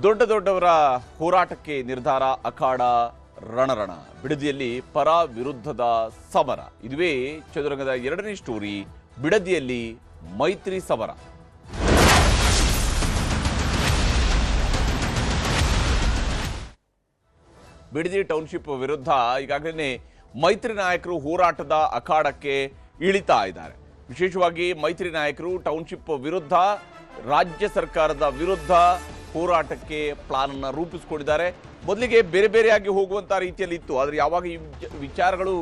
ದೊಡ್ಡವರ ಹೋರಾಟಕ್ಕೆ ನಿರ್ಧಾರ, ಅಖಾಡ ರಣರಣ. ಬಿಡದಿಯಲ್ಲಿ ಪರ ವಿರುದ್ಧದ ಸಮರ. ಇದುವೇ ಚದುರಂಗದ ಎರಡನೇ ಸ್ಟೋರಿ. ಬಿಡದಿಯಲ್ಲಿ ಮೈತ್ರಿ ಸಮರ. ಬಿಡದಿ ಟೌನ್ಶಿಪ್ ವಿರುದ್ಧ ಈಗಾಗಲೇ ಮೈತ್ರಿ ನಾಯಕರು ಹೋರಾಟದ ಅಖಾಡಕ್ಕೆ ಇಳಿತಾ ಇದ್ದಾರೆ. ವಿಶೇಷವಾಗಿ ಮೈತ್ರಿ ನಾಯಕರು ಟೌನ್ಶಿಪ್ ವಿರುದ್ಧ, ರಾಜ್ಯ ಸರ್ಕಾರದ ವಿರುದ್ಧ ಹೋರಾಟಕ್ಕೆ ಪ್ಲಾನ್ ಅನ್ನು ರೂಪಿಸಿಕೊಂಡಿದ್ದಾರೆ. ಮೊದಲಿಗೆ ಬೇರೆ ಬೇರೆಯಾಗಿ ಹೋಗುವಂತ ರೀತಿಯಲ್ಲಿ ಇತ್ತು. ಆದರೆ ಯಾವಾಗ ಈ ವಿಚಾರಗಳು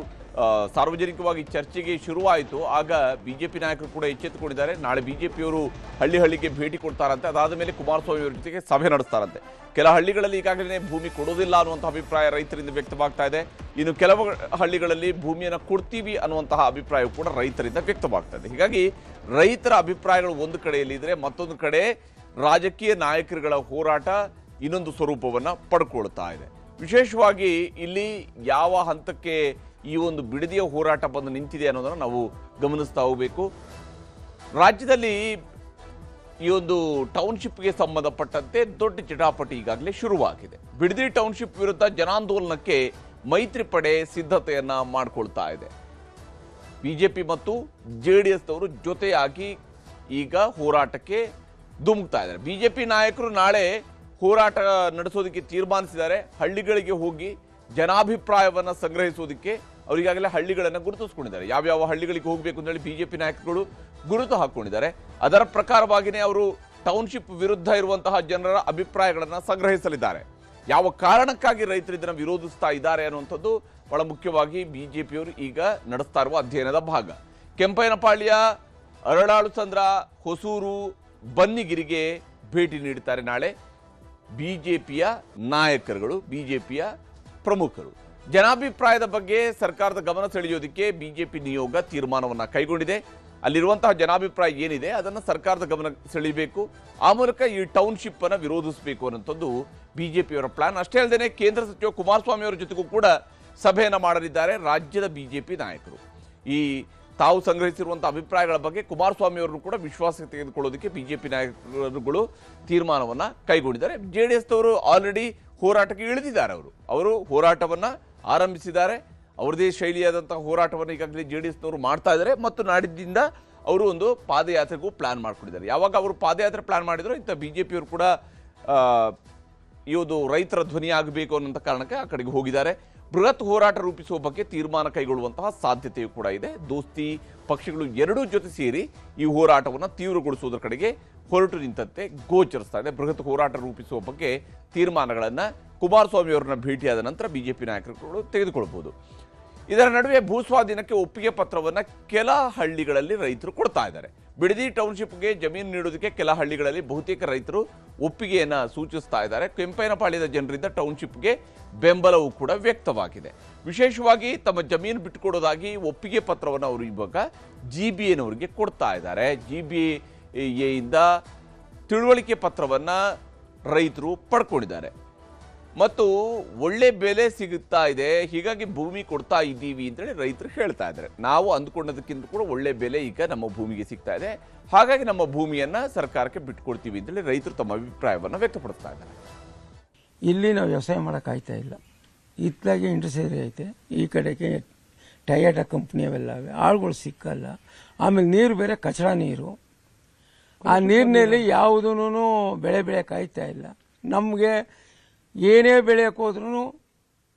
ಸಾರ್ವಜನಿಕವಾಗಿ ಚರ್ಚೆಗೆ ಶುರುವಾಯಿತು, ಆಗ ಬಿಜೆಪಿ ನಾಯಕರು ಕೂಡ ಎಚ್ಚೆತ್ತುಕೊಂಡಿದ್ದಾರೆ. ನಾಳೆ ಬಿಜೆಪಿಯವರು ಹಳ್ಳಿಗೆ ಭೇಟಿ ಕೊಡ್ತಾರಂತೆ. ಅದಾದ ಮೇಲೆ ಕುಮಾರಸ್ವಾಮಿ ಅವರ ಜೊತೆಗೆ ಸಭೆ ನಡೆಸ್ತಾರಂತೆ. ಕೆಲ ಹಳ್ಳಿಗಳಲ್ಲಿ ಈಗಾಗಲೇ ಭೂಮಿ ಕೊಡೋದಿಲ್ಲ ಅನ್ನುವಂತಹ ಅಭಿಪ್ರಾಯ ರೈತರಿಂದ ವ್ಯಕ್ತವಾಗ್ತಾ ಇದೆ. ಇನ್ನು ಕೆಲವು ಹಳ್ಳಿಗಳಲ್ಲಿ ಭೂಮಿಯನ್ನು ಕೊಡ್ತೀವಿ ಅನ್ನುವಂತಹ ಅಭಿಪ್ರಾಯ ಕೂಡ ರೈತರಿಂದ ವ್ಯಕ್ತವಾಗ್ತಾ ಇದೆ. ಹೀಗಾಗಿ ರೈತರ ಅಭಿಪ್ರಾಯಗಳು ಒಂದು ಕಡೆಯಲ್ಲಿದ್ದರೆ, ಮತ್ತೊಂದು ಕಡೆ ರಾಜಕೀಯ ನಾಯಕರುಗಳ ಹೋರಾಟ ಇನ್ನೊಂದು ಸ್ವರೂಪವನ್ನು ಪಡ್ಕೊಳ್ತಾ ಇದೆ. ವಿಶೇಷವಾಗಿ ಇಲ್ಲಿ ಯಾವ ಹಂತಕ್ಕೆ ಈ ಒಂದು ಬಿಡದಿಯ ಹೋರಾಟ ಬಂದು ನಿಂತಿದೆ ಅನ್ನೋದನ್ನು ನಾವು ಗಮನಿಸ್ತಾ ಹೋಗಬೇಕು. ರಾಜ್ಯದಲ್ಲಿ ಈ ಒಂದು ಟೌನ್ಶಿಪ್ಗೆ ಸಂಬಂಧಪಟ್ಟಂತೆ ದೊಡ್ಡ ಜಟಾಪಟಿ ಈಗಾಗಲೇ ಶುರುವಾಗಿದೆ. ಬಿಡದಿ ಟೌನ್ಶಿಪ್ ವಿರುದ್ಧ ಜನಾಂದೋಲನಕ್ಕೆ ಮೈತ್ರಿ ಪಡೆ ಸಿದ್ಧತೆಯನ್ನ ಮಾಡಿಕೊಳ್ತಾ ಇದೆ. ಬಿಜೆಪಿ ಮತ್ತು ಜೆಡಿಎಸ್ನವರು ಜೊತೆಯಾಗಿ ಈಗ ಹೋರಾಟಕ್ಕೆ ಧುಮುಕ್ತಾ ಇದ್ದಾರೆ. ಬಿಜೆಪಿ ನಾಯಕರು ನಾಳೆ ಹೋರಾಟ ನಡೆಸೋದಕ್ಕೆ ತೀರ್ಮಾನಿಸಿದ್ದಾರೆ. ಹಳ್ಳಿಗಳಿಗೆ ಹೋಗಿ ಜನಾಭಿಪ್ರಾಯವನ್ನು ಸಂಗ್ರಹಿಸೋದಕ್ಕೆ ಅವರಿಗಾಗಲೇ ಹಳ್ಳಿಗಳನ್ನು ಗುರುತಿಸ್ಕೊಂಡಿದ್ದಾರೆ. ಯಾವ್ಯಾವ ಹಳ್ಳಿಗಳಿಗೆ ಹೋಗಬೇಕು ಅಂತೇಳಿ ಬಿಜೆಪಿ ನಾಯಕರುಗಳು ಗುರುತು ಹಾಕೊಂಡಿದ್ದಾರೆ. ಅದರ ಪ್ರಕಾರವಾಗಿಯೇ ಅವರು ಟೌನ್ಶಿಪ್ ವಿರುದ್ಧ ಇರುವಂತಹ ಜನರ ಅಭಿಪ್ರಾಯಗಳನ್ನು ಸಂಗ್ರಹಿಸಲಿದ್ದಾರೆ. ಯಾವ ಕಾರಣಕ್ಕಾಗಿ ರೈತರು ಇದನ್ನು ವಿರೋಧಿಸ್ತಾ ಇದ್ದಾರೆ ಅನ್ನುವಂಥದ್ದು ಬಹಳ ಮುಖ್ಯವಾಗಿ ಬಿಜೆಪಿಯವರು ಈಗ ನಡೆಸ್ತಾ ಇರುವ ಅಧ್ಯಯನದ ಭಾಗ. ಕೆಂಪಯ್ಯನಪಾಳ್ಯ, ಅರಳಾಳು ಸಂದ್ರ, ಹೊಸೂರು, ಬನ್ನಿಗಿರಿಗೆ ಭೇಟಿ ನೀಡುತ್ತಾರೆ ನಾಳೆ ಬಿಜೆಪಿಯ ನಾಯಕರುಗಳು, ಬಿಜೆಪಿಯ ಪ್ರಮುಖರು. ಜನಾಭಿಪ್ರಾಯದ ಬಗ್ಗೆ ಸರ್ಕಾರದ ಗಮನ ಸೆಳೆಯೋದಕ್ಕೆ ಬಿಜೆಪಿ ನಿಯೋಗ ತೀರ್ಮಾನವನ್ನು ಕೈಗೊಂಡಿದೆ. ಅಲ್ಲಿರುವಂತಹ ಜನಾಭಿಪ್ರಾಯ ಏನಿದೆ ಅದನ್ನು ಸರ್ಕಾರದ ಗಮನ ಸೆಳೆಯಬೇಕು. ಆ ಮೂಲಕ ಈ ಟೌನ್ಶಿಪ್ ಅನ್ನು ವಿರೋಧಿಸಬೇಕು ಅನ್ನೋಂಥದ್ದು ಬಿಜೆಪಿಯವರ ಪ್ಲಾನ್. ಅಷ್ಟೇ ಅಲ್ಲದೆ ಕೇಂದ್ರ ಸಚಿವ ಕುಮಾರಸ್ವಾಮಿ ಅವರ ಜೊತೆಗೂ ಕೂಡ ಸಭೆಯನ್ನು ಮಾಡಲಿದ್ದಾರೆ ರಾಜ್ಯದ ಬಿಜೆಪಿ ನಾಯಕರು. ಈ ತಾವು ಸಂಗ್ರಹಿಸಿರುವಂತಹ ಅಭಿಪ್ರಾಯಗಳ ಬಗ್ಗೆ ಕುಮಾರಸ್ವಾಮಿ ಅವರನ್ನು ಕೂಡ ವಿಶ್ವಾಸಕ್ಕೆ ತೆಗೆದುಕೊಳ್ಳೋದಕ್ಕೆ ಬಿಜೆಪಿ ನಾಯಕರುಗಳು ತೀರ್ಮಾನವನ್ನು ಕೈಗೊಂಡಿದ್ದಾರೆ. ಜೆಡಿಎಸ್ನವರು ಆಲ್ರೆಡಿ ಹೋರಾಟಕ್ಕೆ ಇಳಿದಿದ್ದಾರೆ. ಅವರು ಹೋರಾಟವನ್ನು ಆರಂಭಿಸಿದ್ದಾರೆ. ಅವರದೇ ಶೈಲಿಯಾದಂತಹ ಹೋರಾಟವನ್ನು ಈಗಾಗಲೇ ಜೆಡಿಎಸ್ನವರು ಮಾಡ್ತಾ ಇದ್ದಾರೆ. ಮತ್ತು ನಾಡಿದ್ದಿಂದ ಅವರು ಒಂದು ಪಾದಯಾತ್ರೆಗೂ ಪ್ಲಾನ್ ಮಾಡ್ಕೊಂಡಿದ್ದಾರೆ. ಯಾವಾಗ ಅವರು ಪಾದಯಾತ್ರೆ ಪ್ಲಾನ್ ಮಾಡಿದ್ರು, ಇಂಥ ಬಿಜೆಪಿಯವರು ಕೂಡ ಈ ಒಂದು ರೈತರ ಧ್ವನಿ ಆಗಬೇಕು ಅನ್ನೋಂಥ ಕಾರಣಕ್ಕೆ ಆ ಕಡೆಗೆ ಹೋಗಿದ್ದಾರೆ. ಬೃಹತ್ ಹೋರಾಟ ರೂಪಿಸುವ ಬಗ್ಗೆ ತೀರ್ಮಾನ ಕೈಗೊಳ್ಳುವಂತಹ ಸಾಧ್ಯತೆಯೂ ಕೂಡ ಇದೆ. ದೋಸ್ತಿ ಪಕ್ಷಗಳು ಎರಡೂ ಜೊತೆ ಸೇರಿ ಈ ಹೋರಾಟವನ್ನು ತೀವ್ರಗೊಳಿಸುವುದರ ಕಡೆಗೆ ಹೊರಟು ನಿಂತಂತೆ ಗೋಚರಿಸ್ತಾ ಇದೆ. ಬೃಹತ್ ಹೋರಾಟ ರೂಪಿಸುವ ಬಗ್ಗೆ ತೀರ್ಮಾನಗಳನ್ನು ಕುಮಾರಸ್ವಾಮಿ ಅವರನ್ನ ಭೇಟಿಯಾದ ನಂತರ ಬಿಜೆಪಿ ನಾಯಕರುಗಳು ತೆಗೆದುಕೊಳ್ಳಬಹುದು. ಇದರ ನಡುವೆ ಭೂಸ್ವಾಧೀನಕ್ಕೆ ಒಪ್ಪಿಗೆ ಪತ್ರವನ್ನು ಕೆಲ ಹಳ್ಳಿಗಳಲ್ಲಿ ರೈತರು ಕೊಡ್ತಾ ಇದ್ದಾರೆ. ಬಿಡದಿ ಟೌನ್ಶಿಪ್ಗೆ ಜಮೀನು ನೀಡುವುದಕ್ಕೆ ಕೆಲ ಹಳ್ಳಿಗಳಲ್ಲಿ ಬಹುತೇಕ ರೈತರು ಒಪ್ಪಿಗೆಯನ್ನು ಸೂಚಿಸ್ತಾ ಇದ್ದಾರೆ. ಕೆಂಪಯ್ಯನಪಾಳ್ಯದ ಜನರಿಂದ ಟೌನ್ಶಿಪ್ಗೆ ಬೆಂಬಲವೂ ಕೂಡ ವ್ಯಕ್ತವಾಗಿದೆ. ವಿಶೇಷವಾಗಿ ತಮ್ಮ ಜಮೀನು ಬಿಟ್ಟುಕೊಡೋದಾಗಿ ಒಪ್ಪಿಗೆ ಪತ್ರವನ್ನು ಅವರು ಇವಾಗ GBAನವರಿಗೆ ಕೊಡ್ತಾ ಇದ್ದಾರೆ. GBAಯಿಂದ ತಿಳುವಳಿಕೆ ಪತ್ರವನ್ನು ರೈತರು ಪಡ್ಕೊಂಡಿದ್ದಾರೆ. ಮತ್ತು ಒಳ್ಳೆ ಬೆಲೆ ಸಿಗುತ್ತಾ ಇದೆ, ಹೀಗಾಗಿ ಭೂಮಿ ಕೊಡ್ತಾ ಇದ್ದೀವಿ ಅಂತೇಳಿ ರೈತರು ಹೇಳ್ತಾ ಇದ್ದಾರೆ. ನಾವು ಅಂದ್ಕೊಂಡದಕ್ಕಿಂತ ಕೂಡ ಒಳ್ಳೆ ಬೆಲೆ ಈಗ ನಮ್ಮ ಭೂಮಿಗೆ ಸಿಗ್ತಾ ಇದೆ, ಹಾಗಾಗಿ ನಮ್ಮ ಭೂಮಿಯನ್ನು ಸರ್ಕಾರಕ್ಕೆ ಬಿಟ್ಕೊಡ್ತೀವಿ ಅಂತೇಳಿ ರೈತರು ತಮ್ಮ ಅಭಿಪ್ರಾಯವನ್ನು ವ್ಯಕ್ತಪಡಿಸ್ತಾ ಇದ್ದಾರೆ. ಇಲ್ಲಿ ನಾವು ವ್ಯವಸಾಯ ಮಾಡೋಕ್ಕಾಗ್ತಾ ಇಲ್ಲ. ಇತ್ತಲಾಗೆ ಇಂಡಸ್ಟ್ರಿ ಐತೆ, ಈ ಕಡೆಗೆ ಟಯರ್ಡ ಕಂಪ್ನಿ ಅವೆಲ್ಲ ಆಳುಗಳು ಸಿಕ್ಕಲ್ಲ. ಆಮೇಲೆ ನೀರು ಬೇರೆ ಕಚಡ ನೀರು. ಆ ನೀರಿನಲ್ಲಿ ಯಾವುದೂ ಬೆಳೆ ಬೆಳೆಯೋಕ್ಕಾಗ್ತಾ ಇಲ್ಲ. ನಮಗೆ ಏನೇ ಬೆಳೆಯೋಕೆ ಹೋದ್ರೂ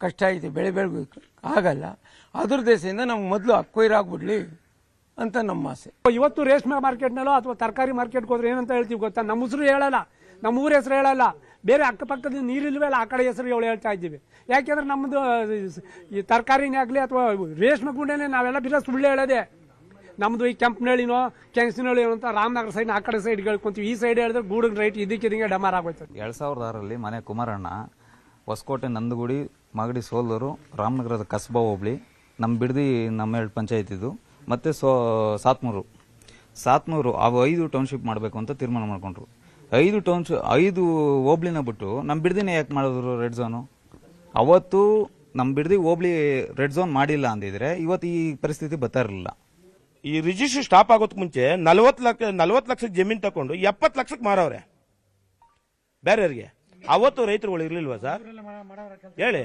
ಕಷ್ಟ ಐತೆ, ಬೆಳೆ ಬೆಳಬೇಕು ಆಗಲ್ಲ. ಅದ್ರ ದೇಶದಿಂದ ನಮ್ಗೆ ಮೊದಲು ಅಕ್ವೈರಾಗ್ಬಿಡ್ಲಿ ಅಂತ ನಮ್ಮ ಆಸೆ. ಇವತ್ತು ರೇಷ್ಮೆ ಮಾರ್ಕೆಟ್ನಲ್ಲೋ ಅಥವಾ ತರಕಾರಿ ಮಾರ್ಕೆಟ್ಗೆ ಹೋದ್ರೆ ಏನಂತ ಹೇಳ್ತೀವಿ ಗೊತ್ತಾ? ನಮ್ಮ ಹೆಸರು ಹೇಳಲ್ಲ, ನಮ್ಮ ಊರ ಹೆಸರು ಹೇಳಲ್ಲ, ಬೇರೆ ಅಕ್ಕಪಕ್ಕದ ನೀರಿಲ್ವಲ್ಲ ಆ ಕಡೆ ಹೆಸರು ಹೇಳ್ತಾ ಇದ್ದೀವಿ. ಯಾಕೆಂದ್ರೆ ನಮ್ಮದು ಈ ತರಕಾರಿನೇ ಆಗಲಿ ಅಥವಾ ರೇಷ್ಮೆ ಗುಂಡೇನೆ ನಾವೆಲ್ಲ ಬಿರ ಸುಳ್ಳು ಹೇಳೋದೆ. ನಮ್ಮದು ಈ ಕೆಂಪನಹಳ್ಳಿನೋ ಕೆಂಗಸಿನಹಳ್ಳಿ ಅಂತ ರಾಮನಗರ ಸೈಡ್ ಆ ಕಡೆ ಸೈಡ್ ಹೇಳ್ಕೊಂತೀವಿ. ಈ ಸೈಡ್ ಹೇಳಿದ್ರೆ ಗೂಡಿನ ರೈಟ್ ಇದಕ್ಕೆ ಡಮಾರ್ ಆಗೋಯ್ತು. 2006ರಲ್ಲಿ ಮನೆ ಕುಮಾರಣ್ಣ, ಹೊಸಕೋಟೆ, ನಂದಗುಡಿ, ಮಾಗಡಿ, ಸೋಲೂರು, ರಾಮನಗರದ ಕಸ್ಬಾ ಹೋಬಳಿ, ನಮ್ಮ ಬಿಡದಿ ನಮ್ಮ 2 ಪಂಚಾಯತ್ ಇದು, ಮತ್ತು ಸಾತ್ನೂರು ಅವು 5 ಟೌನ್ಶಿಪ್ ಮಾಡಬೇಕು ಅಂತ ತೀರ್ಮಾನ ಮಾಡ್ಕೊಂಡ್ರು. 5 ಹೋಬ್ಳಿನ ಬಿಟ್ಟು ನಮ್ಮ ಬಿಡದಿನೇ ಯಾಕೆ ಮಾಡಿದ್ರು ರೆಡ್ ಝೋನು? ಅವತ್ತು ನಮ್ಮ ಬಿಡದಿ ಹೋಬ್ಳಿ ರೆಡ್ ಝೋನ್ ಮಾಡಿಲ್ಲ ಅಂದಿದ್ರೆ ಇವತ್ತು ಈ ಪರಿಸ್ಥಿತಿ ಬರ್ತಾ ಇರಲಿಲ್ಲ. ಈ ರಿಜಿಸ್ಟ್ರಿ ಸ್ಟಾಪ್ ಆಗೋದಕ್ಕೆ ಮುಂಚೆ 40 ಲಕ್ಷ ಜಮೀನು ತಗೊಂಡು 70 ಲಕ್ಷಕ್ಕೆ ಮಾರವ್ರೆ ಬೇರೆಯವರಿಗೆ. ಅವತ್ತು ರೈತರುಗಳು ಇರ್ಲಿಲ್ವಾ ಸರ್ ಹೇಳಿ?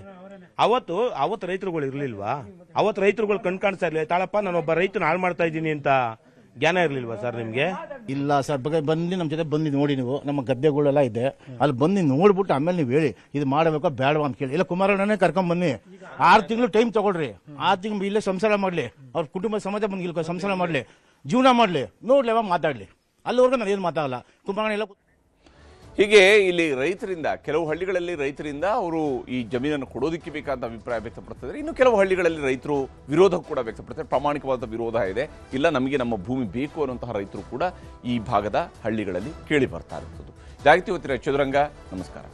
ಅವತ್ತು ರೈತರುಗಳು ಇರ್ಲಿಲ್ವಾ? ಅವತ್ತು ರೈತರುಗಳು ಕಾಣಿಸ್ತಾ ಇರ್ಲಿಲ್ಲ, ತಾಳಪ್ಪ ನಾನೊಬ್ಬ ರೈತನ ಹಾಳು ಮಾಡ್ತಾ ಇದ್ದೀನಿ ಅಂತ ಜ್ಞಾನ ಇರ್ಲಿಲ್ವಾ ಸರ್ ನಿಮ್ಗೆ? ಇಲ್ಲ ಸರ್, ಬಂದು ನಮ್ಮ ಜೊತೆ ಬಂದು ನೋಡಿ, ನೀವು ನಮ್ಮ ಗದ್ದೆಗಳೆಲ್ಲ ಇದೆ, ಅಲ್ಲಿ ಬಂದು ನೋಡ್ಬಿಟ್ಟು ಆಮೇಲೆ ನೀವು ಹೇಳಿ ಇದು ಮಾಡಬೇಕೋ ಬೇಡವಾ ಅಂತ ಕೇಳಿ. ಇಲ್ಲ ಕುಮಾರಣ್ಣನೇ ಕರ್ಕೊಂಡ್ ಬನ್ನಿ, 6 ತಿಂಗಳು ಟೈಮ್ ತಗೊಳ್ರಿ, 6 ತಿಂಗಳು ಇಲ್ಲೇ ಸಂಸಾರ ಮಾಡ್ಲಿ, ಅವ್ರ ಕುಟುಂಬ ಸಮಾಜ ಬಂದು ಇಲ್ಲಿ ಸಂಸಾರ ಮಾಡ್ಲಿ, ಜೀವನ ಮಾಡ್ಲಿ, ನೋಡ್ಲಿ ಅವಾಗ ಮಾತಾಡ್ಲಿ. ಅಲ್ಲಿವರೆಗೂ ನಾನು ಏನು ಮಾತಾಡಲ್ಲ. ಕುಮಾರಣ್ಣ ಎಲ್ಲ ಹೀಗೆ ಇಲ್ಲಿ ರೈತರಿಂದ, ಕೆಲವು ಹಳ್ಳಿಗಳಲ್ಲಿ ರೈತರಿಂದ ಅವರು ಈ ಜಮೀನನ್ನು ಕೊಡೋದಕ್ಕೆ ಬೇಕಾದ ಅಭಿಪ್ರಾಯ ವ್ಯಕ್ತಪಡ್ತಿದ್ದಾರೆ. ಇನ್ನು ಕೆಲವು ಹಳ್ಳಿಗಳಲ್ಲಿ ರೈತರು ವಿರೋಧ ಕೂಡ ವ್ಯಕ್ತಪಡ್ತಾರೆ. ಪ್ರಾಮಾಣಿಕವಾದ ವಿರೋಧ ಇದೆ, ಇಲ್ಲ ನಮಗೆ ನಮ್ಮ ಭೂಮಿ ಬೇಕು ಅನ್ನುವಂತಹ ರೈತರು ಕೂಡ ಈ ಭಾಗದ ಹಳ್ಳಿಗಳಲ್ಲಿ ಕೇಳಿ ಬರ್ತಾ ಇರುತ್ತದೆ. ಇದಾಗಿತ್ತು ಇವತ್ತಿನ ಚದುರಂಗ. ನಮಸ್ಕಾರ.